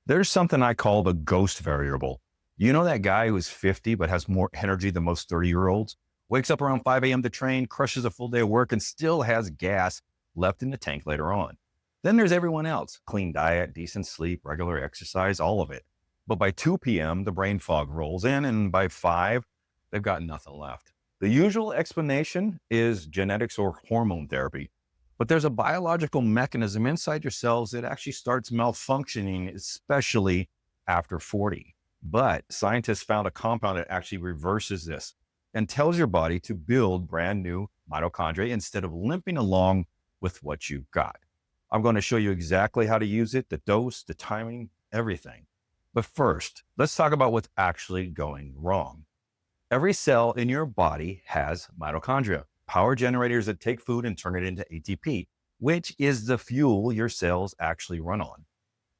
There's something I call the ghost variable. You know that guy who's 50 but has more energy than most 30-year-olds? Wakes up around 5 a.m. to train, crushes a full day of work, and still has gas left in the tank later on. Then there's everyone else: clean diet, decent sleep, regular exercise, all of it. But by 2 p.m., the brain fog rolls in, and by 5, they've got nothing left. The usual explanation is genetics or hormone therapy. But there's a biological mechanism inside your cells that actually starts malfunctioning, especially after 40. But scientists found a compound that actually reverses this and tells your body to build brand new mitochondria instead of limping along with what you've got. I'm going to show you exactly how to use it, the dose, the timing, everything. But first, let's talk about what's actually going wrong. Every cell in your body has mitochondria, power generators that take food and turn it into ATP, which is the fuel your cells actually run on.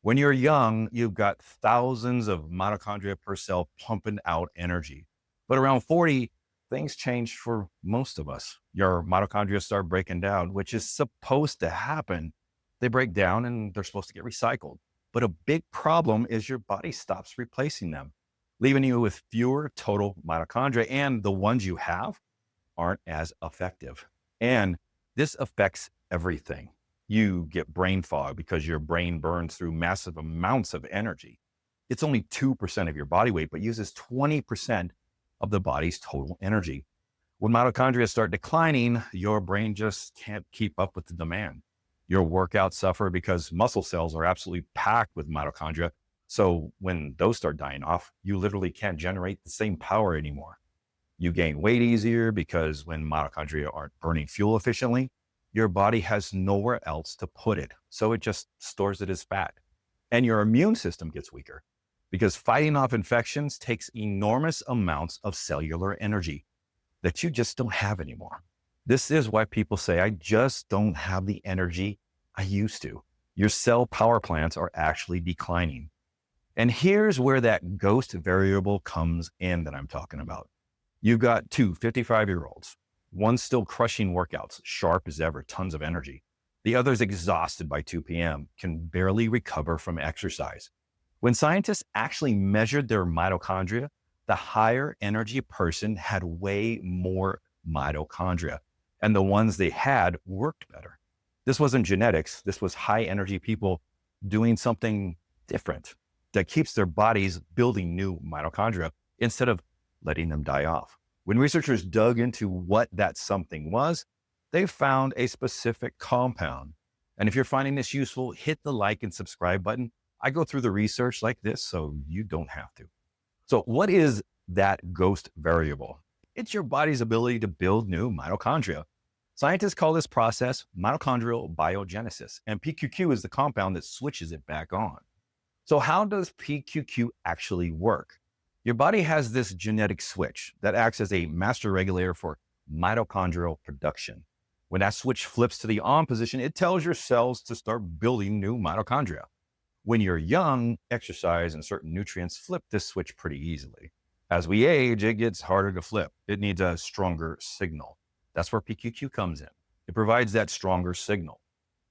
When you're young, you've got thousands of mitochondria per cell pumping out energy. But around 40, things change for most of us. Your mitochondria start breaking down, which is supposed to happen. They break down and they're supposed to get recycled. But a big problem is your body stops replacing them, leaving you with fewer total mitochondria, and the ones you have aren't as effective. And this affects everything. You get brain fog because your brain burns through massive amounts of energy. It's only 2% of your body weight, but uses 20% of the body's total energy. When mitochondria start declining, your brain just can't keep up with the demand. Your workouts suffer because muscle cells are absolutely packed with mitochondria. So when those start dying off, you literally can't generate the same power anymore. You gain weight easier because when mitochondria aren't burning fuel efficiently, your body has nowhere else to put it. So it just stores it as fat. And your immune system gets weaker because fighting off infections takes enormous amounts of cellular energy that you just don't have anymore. This is why people say, I just don't have the energy I used to. Your cell power plants are actually declining. And here's where that ghost variable comes in that I'm talking about. You've got two 55-year-olds. One's still crushing workouts, sharp as ever, tons of energy. The other's exhausted by 2 p.m., can barely recover from exercise. When scientists actually measured their mitochondria, the higher energy person had way more mitochondria, and the ones they had worked better. This wasn't genetics. This was high energy people doing something different that keeps their bodies building new mitochondria instead of letting them die off. When researchers dug into what that something was, they found a specific compound. And if you're finding this useful, hit the like and subscribe button. I go through the research like this, so you don't have to. So what is that ghost variable? It's your body's ability to build new mitochondria. Scientists call this process mitochondrial biogenesis, and PQQ is the compound that switches it back on. So how does PQQ actually work? Your body has this genetic switch that acts as a master regulator for mitochondrial production. When that switch flips to the on position, it tells your cells to start building new mitochondria. When you're young, exercise and certain nutrients flip this switch pretty easily. As we age, it gets harder to flip. It needs a stronger signal. That's where PQQ comes in. It provides that stronger signal.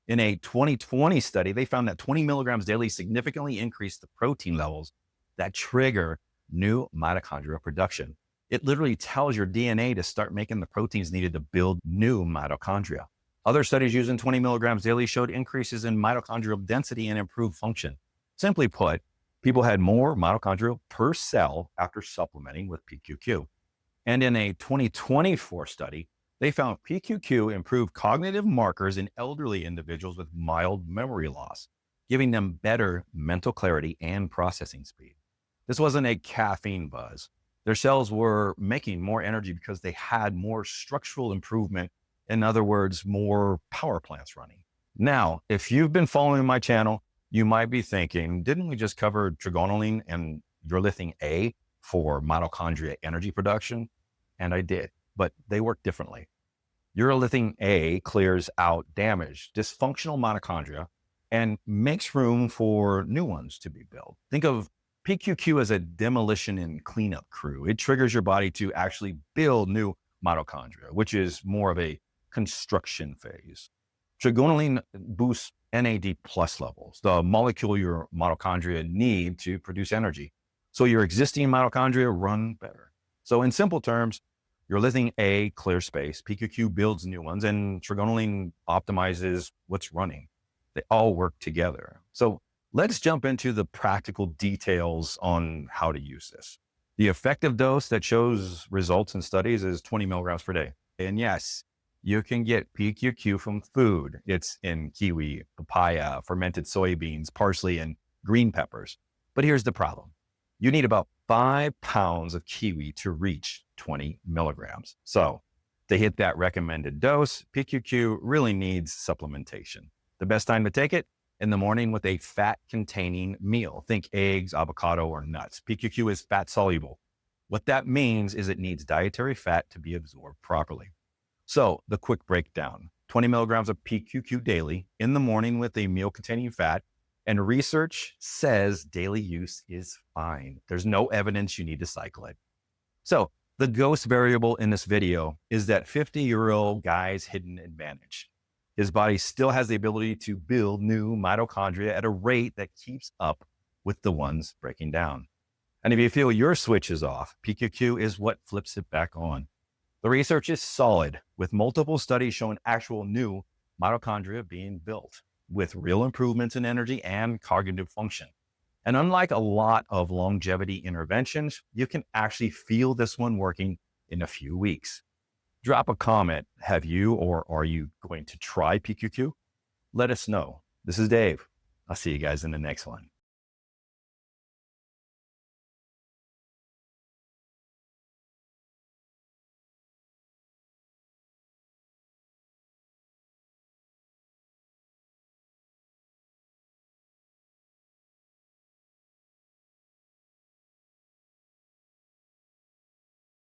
In a 2020 study, they found that 20 milligrams daily significantly increased the protein levels that trigger new mitochondrial production. It literally tells your DNA to start making the proteins needed to build new mitochondria. Other studies using 20 milligrams daily showed increases in mitochondrial density and improved function. Simply put, people had more mitochondria per cell after supplementing with PQQ. And in a 2024 study, they found PQQ improved cognitive markers in elderly individuals with mild memory loss, giving them better mental clarity and processing speed. This wasn't a caffeine buzz. Their cells were making more energy because they had more structural improvement. In other words, more power plants running. Now, if you've been following my channel, you might be thinking, didn't we just cover trigonelline and urolithin A for mitochondria energy production? And I did, but they work differently. Urolithin A clears out damaged, dysfunctional mitochondria and makes room for new ones to be built. Think of PQQ as a demolition and cleanup crew. It triggers your body to actually build new mitochondria, which is more of a construction phase. Trigonelline boosts NAD plus levels, the molecule your mitochondria need to produce energy. So your existing mitochondria run better. So in simple terms, your listing A clears space, PQQ builds new ones, and trigonelline optimizes what's running. They all work together. So let's jump into the practical details on how to use this. The effective dose that shows results in studies is 20 milligrams per day. And yes, you can get PQQ from food. It's in kiwi, papaya, fermented soybeans, parsley, and green peppers. But here's the problem. You need about 5 pounds of kiwi to reach 20 milligrams. So to hit that recommended dose, PQQ really needs supplementation. The best time to take it? In the morning with a fat-containing meal. Think eggs, avocado, or nuts. PQQ is fat-soluble. What that means is it needs dietary fat to be absorbed properly. So the quick breakdown, 20 milligrams of PQQ daily in the morning with a meal containing fat, and research says daily use is fine. There's no evidence you need to cycle it. So the ghost variable in this video is that 50-year-old guy's hidden advantage. His body still has the ability to build new mitochondria at a rate that keeps up with the ones breaking down. And if you feel your switch is off, PQQ is what flips it back on. The research is solid, with multiple studies showing actual new mitochondria being built with real improvements in energy and cognitive function. And unlike a lot of longevity interventions, you can actually feel this one working in a few weeks. Drop a comment. Have you or are you going to try PQQ? Let us know. This is Dave. I'll see you guys in the next one.